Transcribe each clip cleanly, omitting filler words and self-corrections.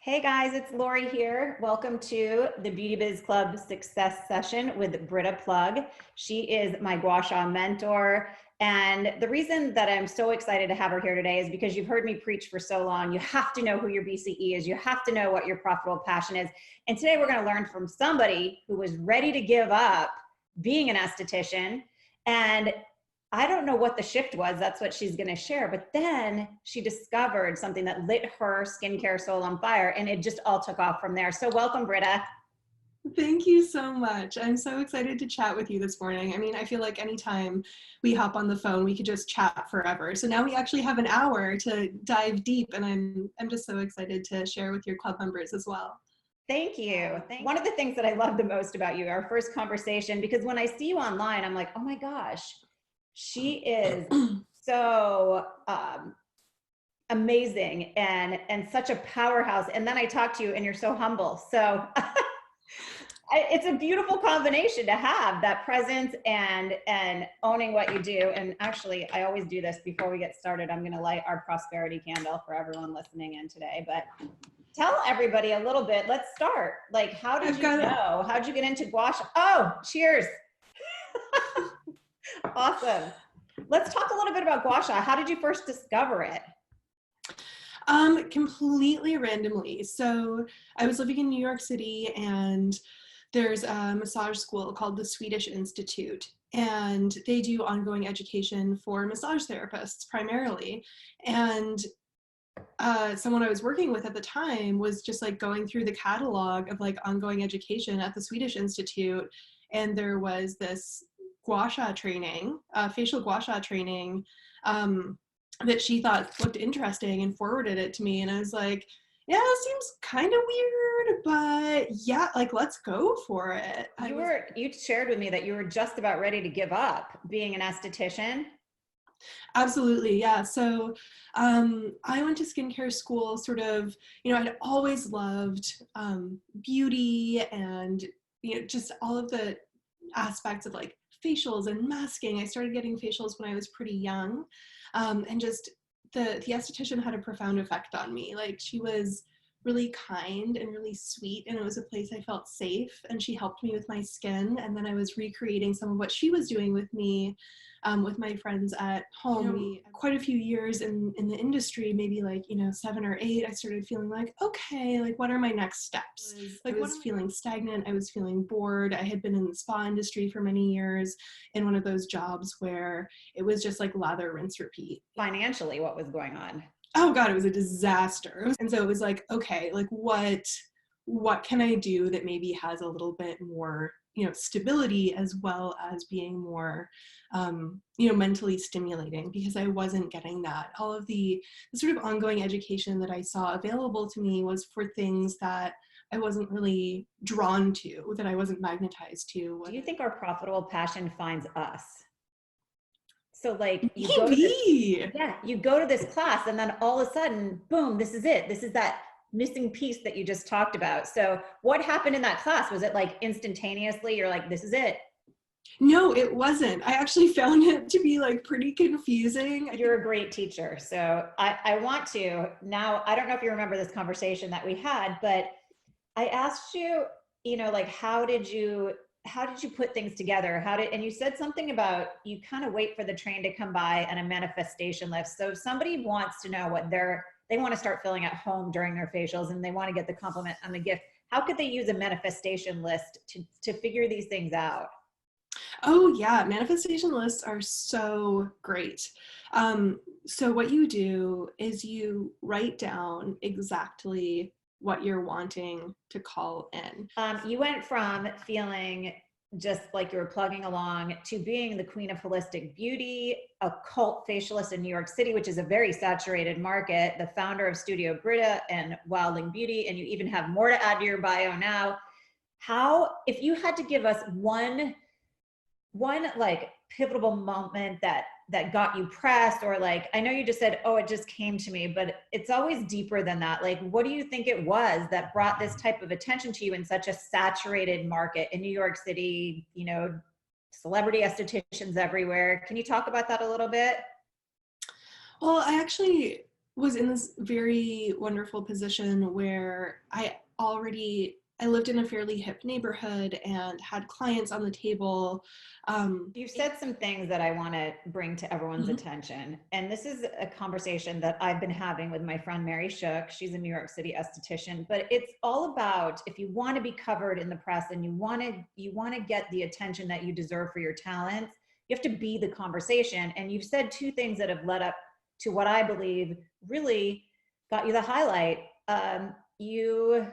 Hey guys, it's Lori here. Welcome to the Beauty Biz Club Success Session with Britta Plug. She is my Gua Sha mentor. And the reason that I'm so excited to have her here today is because you've heard me preach for so long. You have to know who your BCE is. You have to know what your profitable passion is. And today we're going to learn from somebody who was ready to give up being an esthetician. And I don't know what the shift was. That's what she's going to share. But then she discovered something that lit her skincare soul on fire, and it just all took off from there. So welcome, Britta. Thank you so much. I'm so excited to chat with you this morning. I mean, I feel like anytime we hop on the phone, we could just chat forever. So now we actually have an hour to dive deep, and I'm just so excited to share with your club members as well. Thank you. One of the things that I love the most about you, our first conversation, because when I see you online, I'm like, oh my gosh, she is so amazing and such a powerhouse. And then I talk to you and you're so humble. So it's a beautiful combination to have that presence and owning what you do. And actually, I always do this before we get started. I'm going to light our prosperity candle for everyone listening in today. But tell everybody a little bit. Let's start. Like, how did you know? How'd you get into gua sha? Oh, cheers. Awesome. Let's talk a little bit about gua sha. How did you first discover it? Completely randomly. So I was living in New York City, and there's a massage school called the Swedish Institute, and they do ongoing education for massage therapists primarily. And someone I was working with at the time was just like going through the catalog of like ongoing education at the Swedish Institute, and there was this gua sha training, facial gua sha training, that she thought looked interesting and forwarded it to me. And I was like, yeah, it seems kind of weird, but yeah, like, let's go for it. You shared with me that you were just about ready to give up being an esthetician. Absolutely, yeah. So I went to skincare school sort of, I'd always loved beauty and, just all of the aspects of like facials and masking. I started getting facials when I was pretty young, and just the esthetician had a profound effect on me. Like, she was really kind and really sweet, and it was a place I felt safe, and she helped me with my skin. And then I was recreating some of what she was doing with me, with my friends at home. Quite a few years in the industry, maybe like 7 or 8, I started feeling like, okay, like, what are my next steps? I was feeling stagnant. I was feeling bored. I had been in the spa industry for many years, in one of those jobs where it was just like lather, rinse, repeat. Financially, what was going on? Oh God, it was a disaster. And so it was like, okay, like, what can I do that maybe has a little bit more, stability, as well as being more, mentally stimulating, because I wasn't getting that. All of the sort of ongoing education that I saw available to me was for things that I wasn't really drawn to, that I wasn't magnetized to. Do you think our profitable passion finds us? So like you go to this class and then all of a sudden, boom, this is it. This is that missing piece that you just talked about. So what happened in that class? Was it like instantaneously, you're like, this is it? No, it wasn't. I actually found it to be like pretty confusing. You're a great teacher. So I want to now, I don't know if you remember this conversation that we had, but I asked you, like, how did you put things together? And you said something about you kind of wait for the train to come by and a manifestation list. So if somebody wants to know what they want to start feeling at home during their facials and they want to get the compliment and the gift, how could they use a manifestation list to figure these things out? Oh yeah, manifestation lists are so great. So what you do is you write down exactly what you're wanting to call in. You went from feeling just like you were plugging along to being the queen of holistic beauty, a cult facialist in New York City, which is a very saturated market, the founder of Studio Britta and Wildling Beauty, and you even have more to add to your bio now. If you had to give us one like pivotal moment that got you pressed, or like, I know you just said, oh, it just came to me, but it's always deeper than that. Like, what do you think it was that brought this type of attention to you in such a saturated market in New York City, celebrity estheticians everywhere? Can you talk about that a little bit? Well, I actually was in this very wonderful position where I lived in a fairly hip neighborhood and had clients on the table. You've said some things that I want to bring to everyone's Mhm. attention. And this is a conversation that I've been having with my friend Mary Shook. She's a New York City esthetician, but it's all about, if you want to be covered in the press and you want to get the attention that you deserve for your talents, you have to be the conversation. And you've said two things that have led up to what I believe really got you the highlight. You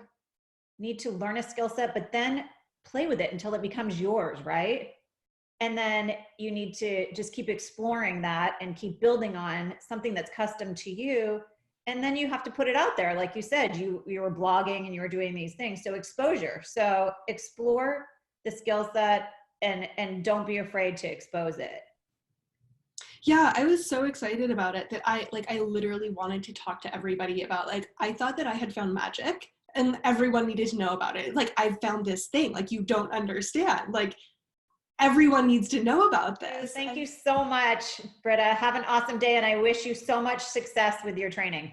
need to learn a skill set, but then play with it until it becomes yours, right? And then you need to just keep exploring that and keep building on something that's custom to you. And then you have to put it out there. Like you said, you were blogging and you were doing these things. So exposure. So explore the skill set and don't be afraid to expose it. Yeah, I was so excited about it that I literally wanted to talk to everybody about, like, I thought that I had found magic and everyone needed to know about it. Like, I found this thing, like, you don't understand. Like, everyone needs to know about this. Thank you so much, Britta. Have an awesome day, and I wish you so much success with your training.